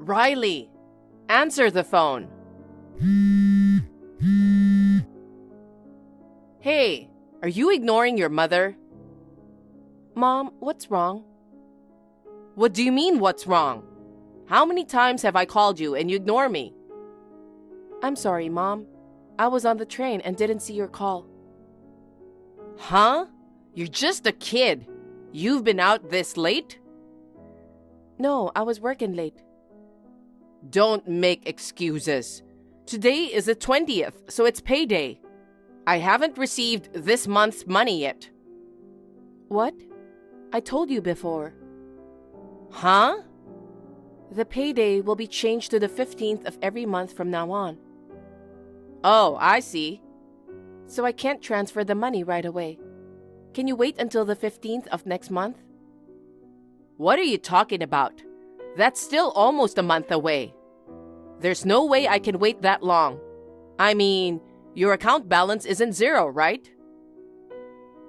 Riley, answer the phone. Hey, are you ignoring your mother? Mom, what's wrong? What do you mean, what's wrong? How many times have I called you and you ignore me? I'm sorry, Mom. I was on the train and didn't see your call. Huh? You're just a kid. You've been out this late? No, I was working late. Don't make excuses. Today is the 20th, so it's payday. I haven't received this month's money yet. What? I told you before. Huh? The payday will be changed to the 15th of every month from now on. Oh, I see. So I can't transfer the money right away. Can you wait until the 15th of next month? What are you talking about? That's still almost a month away. There's no way I can wait that long. I mean, your account balance isn't zero, right?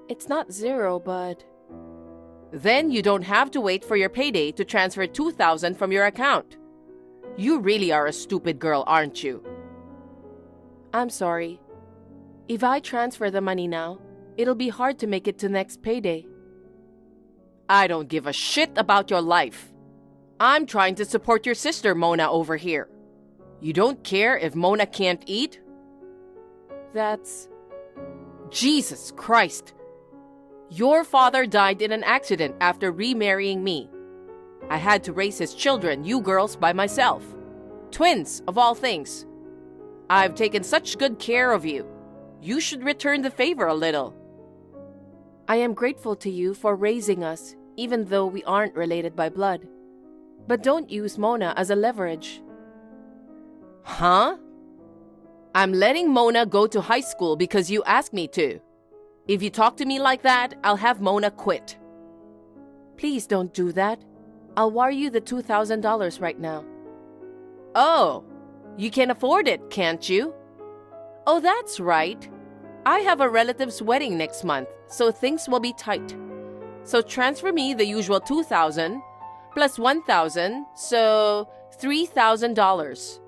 It's not zero, but... Then you don't have to wait for your payday to transfer $2,000 from your account. You really are a stupid girl, aren't you? I'm sorry. If I transfer the money now, it'll be hard to make it to next payday. I don't give a shit about your life. I'm trying to support your sister, Mona, over here. You don't care if Mona can't eat? That's... Jesus Christ! Your father died in an accident after remarrying me. I had to raise his children, you girls, by myself. Twins, of all things. I've taken such good care of you. You should return the favor a little. I am grateful to you for raising us, even though we aren't related by blood. But don't use Mona as a leverage. Huh? I'm letting Mona go to high school because you asked me to. If you talk to me like that, I'll have Mona quit. Please don't do that. I'll wire you the $2,000 right now. Oh, you can afford it, can't you? Oh, that's right. I have a relative's wedding next month, so things will be tight. So transfer me the usual $2,000 plus $1,000, so $3,000.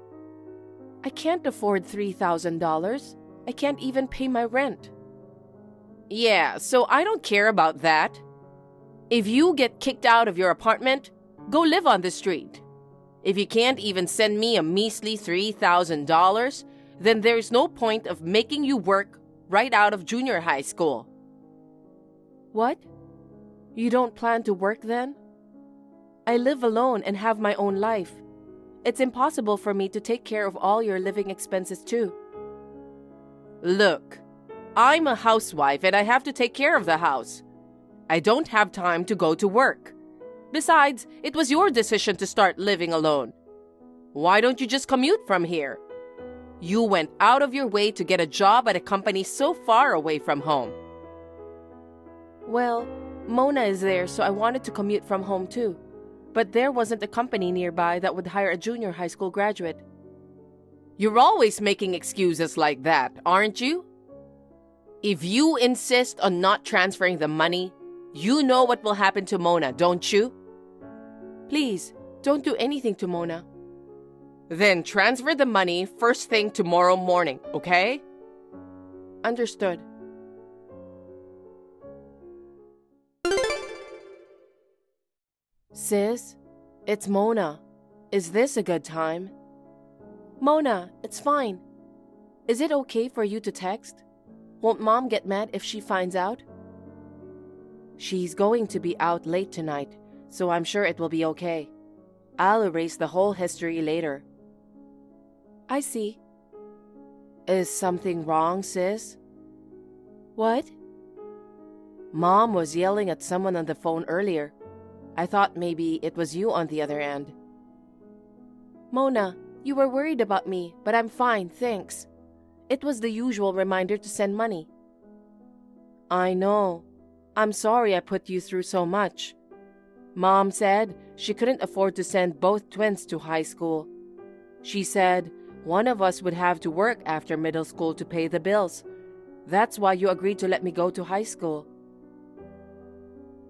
I can't afford $3,000. I can't even pay my rent. Yeah, so I don't care about that. If you get kicked out of your apartment, go live on the street. If you can't even send me a measly $3,000, then there's no point of making you work right out of junior high school. What? You don't plan to work then? I live alone and have my own life. It's impossible for me to take care of all your living expenses too. Look, I'm a housewife and I have to take care of the house. I don't have time to go to work. Besides, it was your decision to start living alone. Why don't you just commute from here? You went out of your way to get a job at a company so far away from home. Well, Mona is there, so I wanted to commute from home too. But there wasn't a company nearby that would hire a junior high school graduate. You're always making excuses like that, aren't you? If you insist on not transferring the money, you know what will happen to Mona, don't you? Please, don't do anything to Mona. Then transfer the money first thing tomorrow morning, okay? Understood. Sis, it's Mona. Is this a good time? Mona, it's fine. Is it okay for you to text? Won't Mom get mad if she finds out? She's going to be out late tonight, so I'm sure it will be okay. I'll erase the whole history later. I see. Is something wrong, sis? What? Mom was yelling at someone on the phone earlier. I thought maybe it was you on the other end. Mona, you were worried about me, but I'm fine, thanks. It was the usual reminder to send money. I know. I'm sorry I put you through so much. Mom said she couldn't afford to send both twins to high school. She said one of us would have to work after middle school to pay the bills. That's why you agreed to let me go to high school.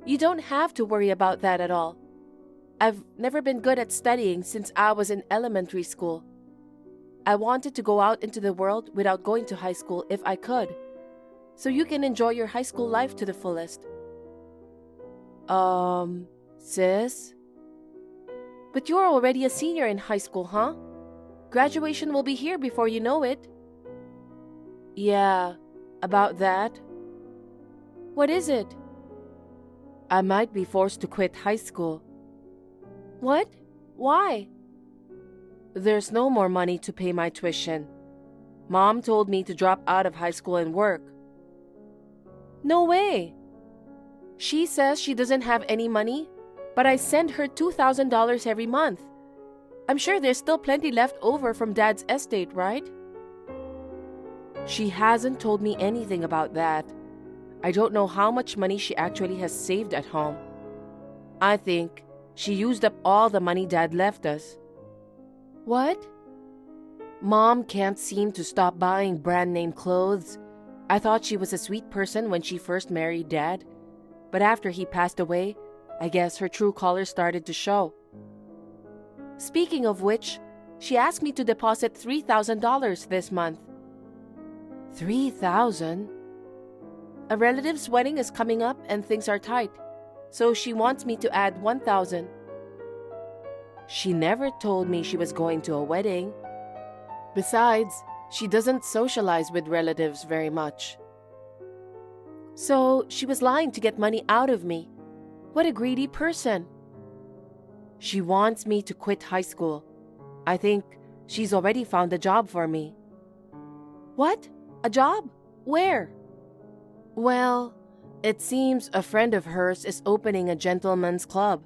You don't have to worry about that at all. I've never been good at studying since I was in elementary school. I wanted to go out into the world without going to high school if I could, so you can enjoy your high school life to the fullest. Sis? But you're already a senior in high school, huh? Graduation will be here before you know it. Yeah, about that. What is it? I might be forced to quit high school. What? Why? There's no more money to pay my tuition. Mom told me to drop out of high school and work. No way! She says she doesn't have any money, but I send her $2,000 every month. I'm sure there's still plenty left over from Dad's estate, right? She hasn't told me anything about that. I don't know how much money she actually has saved at home. I think she used up all the money Dad left us. What? Mom can't seem to stop buying brand name clothes. I thought she was a sweet person when she first married Dad, but after he passed away, I guess her true colors started to show. Speaking of which, she asked me to deposit $3,000 this month. $3,000? A relative's wedding is coming up and things are tight, so she wants me to add $1,000. She never told me she was going to a wedding. Besides, she doesn't socialize with relatives very much. So she was lying to get money out of me. What a greedy person. She wants me to quit high school. I think she's already found a job for me. What? A job? Where? Well, it seems a friend of hers is opening a gentleman's club.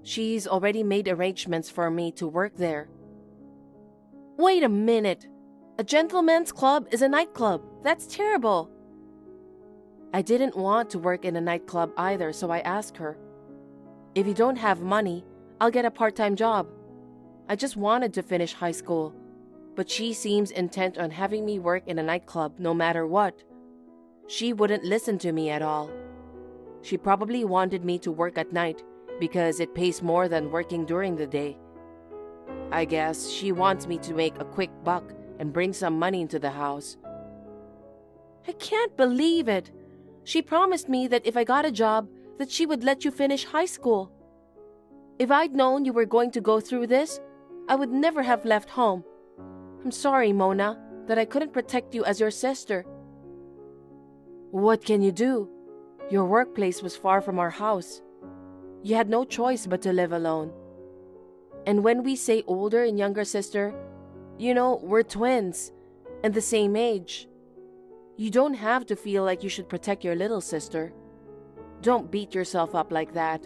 She's already made arrangements for me to work there. Wait a minute. A gentleman's club is a nightclub. That's terrible. I didn't want to work in a nightclub either, so I asked her, if you don't have money, I'll get a part-time job. I just wanted to finish high school, but she seems intent on having me work in a nightclub no matter what. She wouldn't listen to me at all. She probably wanted me to work at night because it pays more than working during the day. I guess she wants me to make a quick buck and bring some money into the house. I can't believe it. She promised me that if I got a job, that she would let you finish high school. If I'd known you were going to go through this, I would never have left home. I'm sorry, Mona, that I couldn't protect you as your sister. What can you do? Your workplace was far from our house. You had no choice but to live alone. And when we say older and younger sister, we're twins and the same age. You don't have to feel like you should protect your little sister. Don't beat yourself up like that.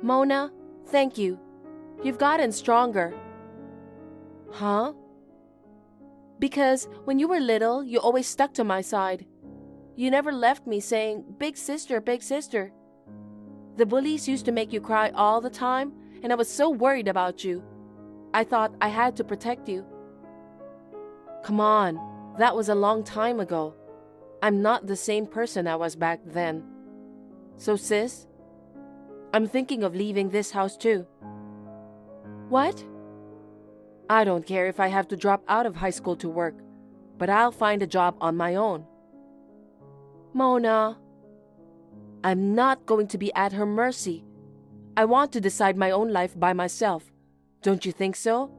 Mona, thank you. You've gotten stronger. Huh? Because when you were little, you always stuck to my side. You never left me saying, big sister, big sister. The bullies used to make you cry all the time, and I was so worried about you. I thought I had to protect you. Come on, that was a long time ago. I'm not the same person I was back then. So sis, I'm thinking of leaving this house too. What? I don't care if I have to drop out of high school to work, but I'll find a job on my own. Mona, I'm not going to be at her mercy. I want to decide my own life by myself. Don't you think so?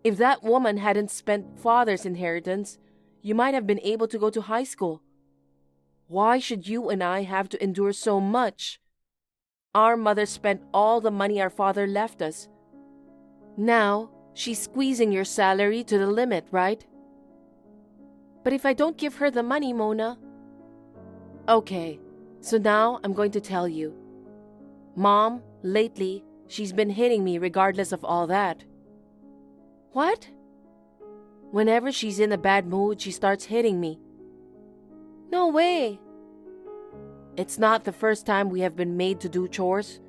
If that woman hadn't spent father's inheritance, you might have been able to go to high school. Why should you and I have to endure so much? Our mother spent all the money our father left us. Now, she's squeezing your salary to the limit, right? But if I don't give her the money, Mona... Okay, so now I'm going to tell you. Mom, lately, she's been hitting me regardless of all that. What? Whenever she's in a bad mood, she starts hitting me. No way. It's not the first time we have been made to do chores.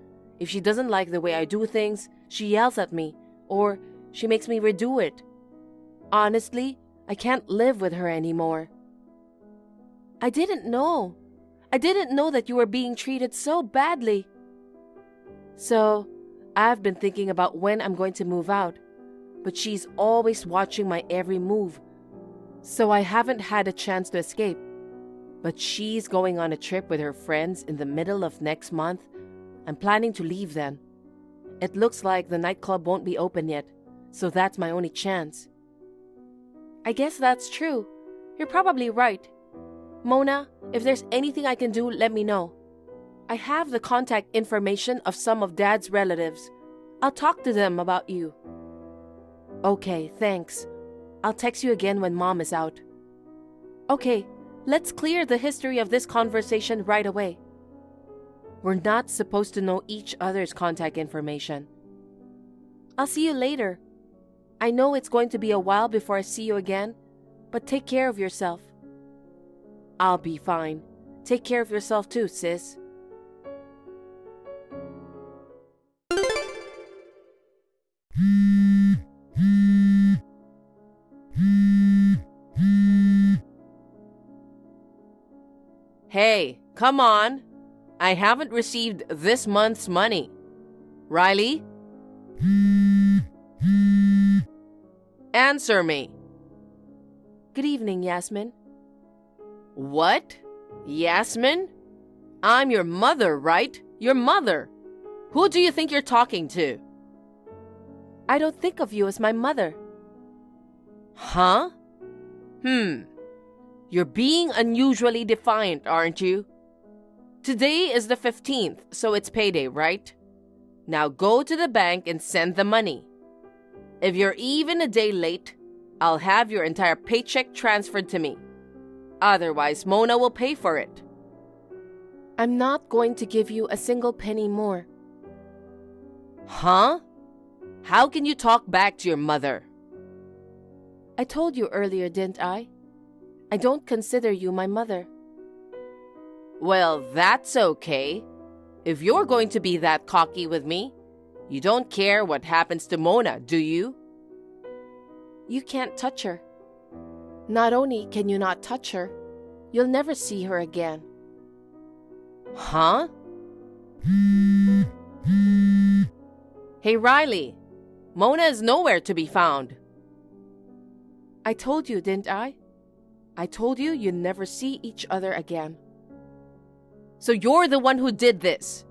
If she doesn't like the way I do things, she yells at me, or she makes me redo it. Honestly, I can't live with her anymore. I didn't know. I didn't know that you were being treated so badly. So, I've been thinking about when I'm going to move out, but she's always watching my every move. So I haven't had a chance to escape. But she's going on a trip with her friends in the middle of next month. I'm planning to leave then. It looks like the nightclub won't be open yet, so that's my only chance. I guess that's true. You're probably right. Mona, if there's anything I can do, let me know. I have the contact information of some of Dad's relatives. I'll talk to them about you. Okay, thanks. I'll text you again when Mom is out. Okay, let's clear the history of this conversation right away. We're not supposed to know each other's contact information. I'll see you later. I know it's going to be a while before I see you again, but take care of yourself. I'll be fine. Take care of yourself too, sis. Hey, come on. I haven't received this month's money. Riley? Answer me. Good evening, Yasmin. What? Yasmin? I'm your mother, right? Your mother. Who do you think you're talking to? I don't think of you as my mother. Huh? You're being unusually defiant, aren't you? Today is the 15th, so it's payday, right? Now go to the bank and send the money. If you're even a day late, I'll have your entire paycheck transferred to me. Otherwise, Mona will pay for it. I'm not going to give you a single penny more. Huh? How can you talk back to your mother? I told you earlier, didn't I? I don't consider you my mother. Well, that's okay. If you're going to be that cocky with me, you don't care what happens to Mona, do you? You can't touch her. Not only can you not touch her, you'll never see her again. Huh? Hey, Riley. Mona is nowhere to be found. I told you, didn't I? I told you you'd never see each other again. So you're the one who did this.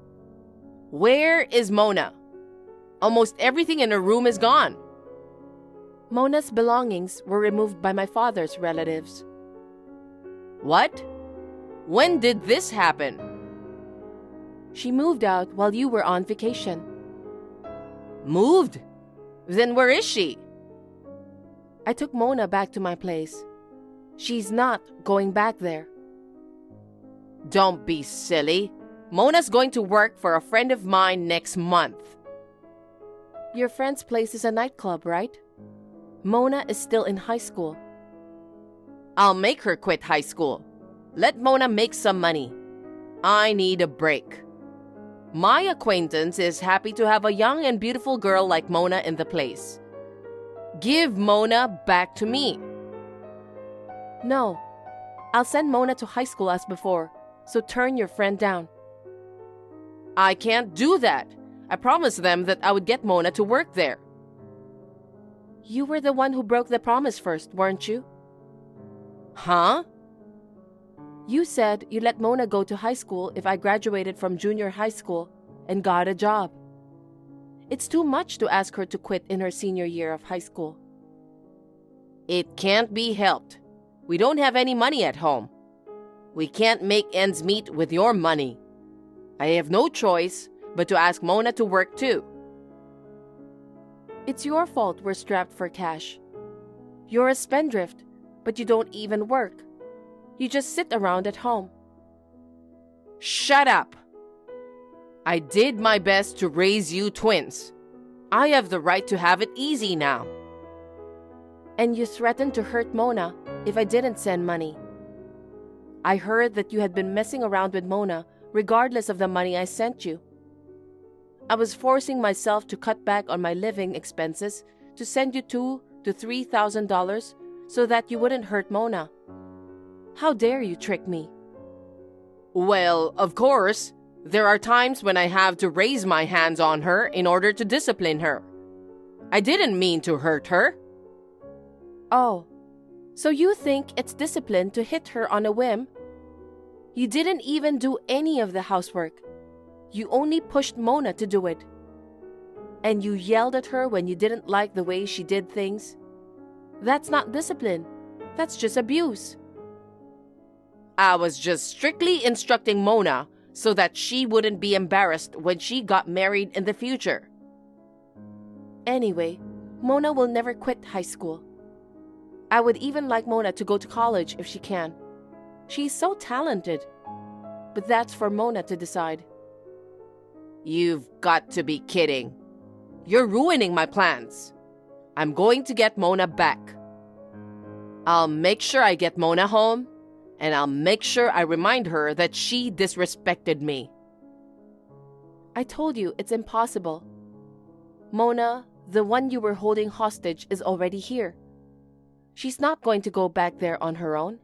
Where is Mona? Almost everything in her room is gone. Mona's belongings were removed by my father's relatives. What? When did this happen? She moved out while you were on vacation. Moved? Then where is she? I took Mona back to my place. She's not going back there. Don't be silly. Mona's going to work for a friend of mine next month. Your friend's place is a nightclub, right? Mona is still in high school. I'll make her quit high school. Let Mona make some money. I need a break. My acquaintance is happy to have a young and beautiful girl like Mona in the place. Give Mona back to me. No. I'll send Mona to high school as before, so turn your friend down. I can't do that. I promised them that I would get Mona to work there. You were the one who broke the promise first, weren't you? Huh? You said you'd let Mona go to high school if I graduated from junior high school and got a job. It's too much to ask her to quit in her senior year of high school. It can't be helped. We don't have any money at home. We can't make ends meet with your money. I have no choice but to ask Mona to work too. It's your fault we're strapped for cash. You're a spendthrift, but you don't even work. You just sit around at home. Shut up! I did my best to raise you twins. I have the right to have it easy now. And you threatened to hurt Mona if I didn't send money. I heard that you had been messing around with Mona regardless of the money I sent you. I was forcing myself to cut back on my living expenses to send you $2,000 to $3,000 so that you wouldn't hurt Mona. How dare you trick me? Well, of course, There are times when I have to raise my hands on her in order to discipline her. I didn't mean to hurt her. Oh, so you think it's discipline to hit her on a whim? You didn't even do any of the housework. You only pushed Mona to do it. And you yelled at her when you didn't like the way she did things. That's not discipline. That's just abuse. I was just strictly instructing Mona so that she wouldn't be embarrassed when she got married in the future. Anyway, Mona will never quit high school. I would even like Mona to go to college if she can. She's so talented. But that's for Mona to decide. You've got to be kidding. You're ruining my plans. I'm going to get Mona back. I'll make sure I get Mona home, and I'll make sure I remind her that she disrespected me. I told you it's impossible. Mona, the one you were holding hostage, is already here. She's not going to go back there on her own.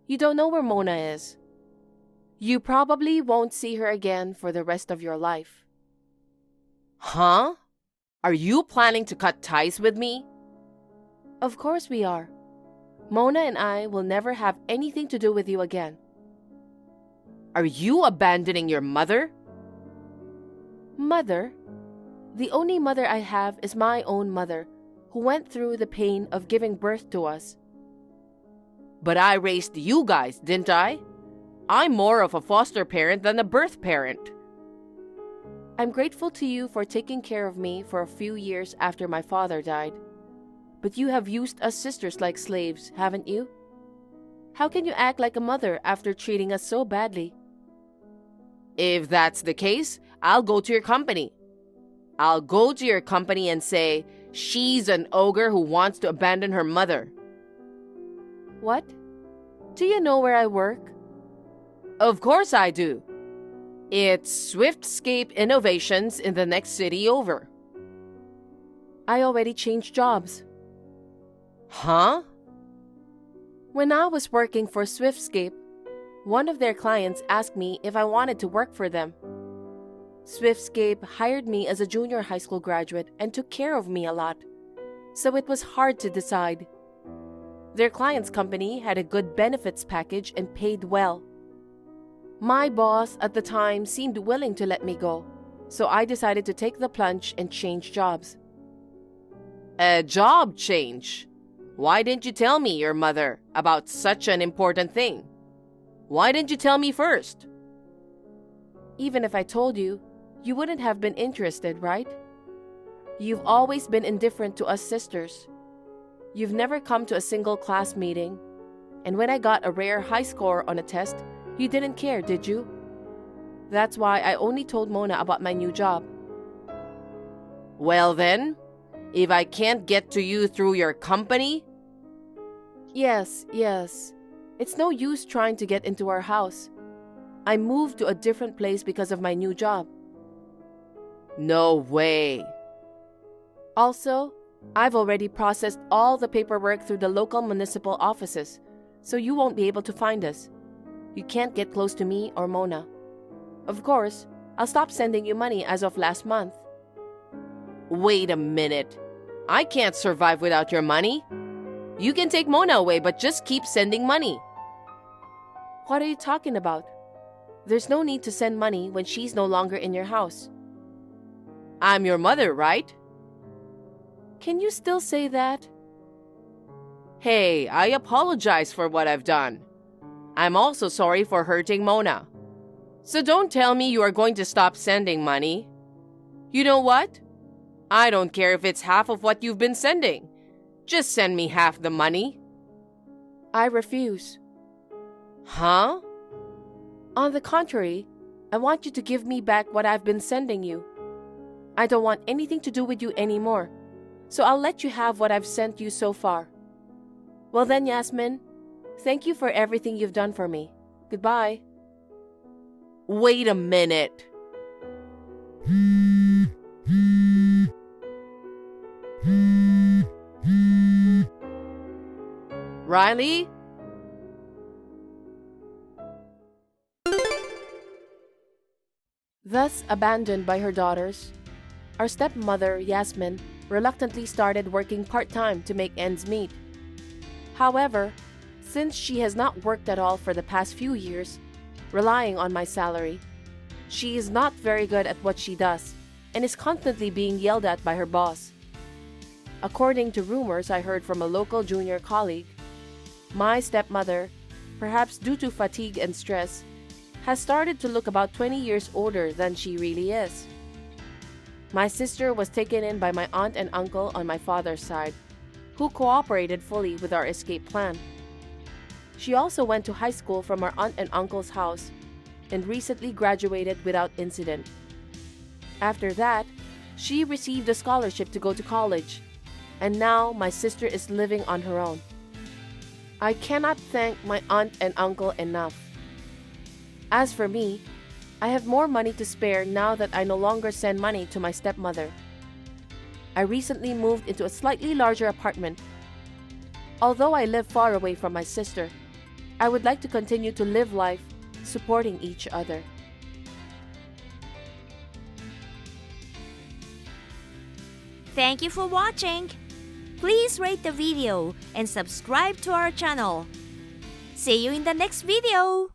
You don't know where Mona is. You probably won't see her again for the rest of your life. Huh? Are you planning to cut ties with me? Of course we are. Mona and I will never have anything to do with you again. Are you abandoning your mother? Mother? The only mother I have is my own mother, who went through the pain of giving birth to us. But I raised you guys, didn't I? I'm more of a foster parent than a birth parent. I'm grateful to you for taking care of me for a few years after my father died. But you have used us sisters like slaves, haven't you? How can you act like a mother after treating us so badly? If that's the case, I'll go to your company. I'll go to your company and say, she's an ogre who wants to abandon her mother. What? Do you know where I work? Of course I do. It's Swiftscape Innovations in the next city over. I already changed jobs. Huh? When I was working for Swiftscape, one of their clients asked me if I wanted to work for them. Swiftscape hired me as a junior high school graduate and took care of me a lot, so it was hard to decide. Their client's company had a good benefits package and paid well. My boss at the time seemed willing to let me go, so I decided to take the plunge and change jobs. A job change? Why didn't you tell me, your mother, about such an important thing? Why didn't you tell me first? Even if I told you, you wouldn't have been interested, right? You've always been indifferent to us sisters. You've never come to a single class meeting. And when I got a rare high score on a test, you didn't care, did you? That's why I only told Mona about my new job. Well then, if I can't get to you through your company? Yes. It's no use trying to get into our house. I moved to a different place because of my new job. No way. Also, I've already processed all the paperwork through the local municipal offices, so you won't be able to find us. You can't get close to me or Mona. Of course, I'll stop sending you money as of last month. Wait a minute. I can't survive without your money. You can take Mona away, but just keep sending money. What are you talking about? There's no need to send money when she's no longer in your house. I'm your mother, right? Can you still say that? Hey, I apologize for what I've done. I'm also sorry for hurting Mona. So don't tell me you are going to stop sending money. You know what? I don't care if it's half of what you've been sending. Just send me half the money. I refuse. Huh? On the contrary, I want you to give me back what I've been sending you. I don't want anything to do with you anymore, so I'll let you have what I've sent you so far. Well then, Yasmin, thank you for everything you've done for me. Goodbye. Wait a minute. Riley? . Thus abandoned by her daughters, our stepmother, Yasmin, reluctantly started working part-time to make ends meet. However, since she has not worked at all for the past few years, relying on my salary, she is not very good at what she does and is constantly being yelled at by her boss. According to rumors I heard from a local junior colleague, my stepmother, perhaps due to fatigue and stress, has started to look about 20 years older than she really is. My sister was taken in by my aunt and uncle on my father's side, who cooperated fully with our escape plan. She also went to high school from our aunt and uncle's house and recently graduated without incident. After that, she received a scholarship to go to college, and now my sister is living on her own. I cannot thank my aunt and uncle enough. As for me, I have more money to spare now that I no longer send money to my stepmother. I recently moved into a slightly larger apartment. Although I live far away from my sister, I would like to continue to live life supporting each other. Thank you for watching. Please rate the video and subscribe to our channel. See you in the next video.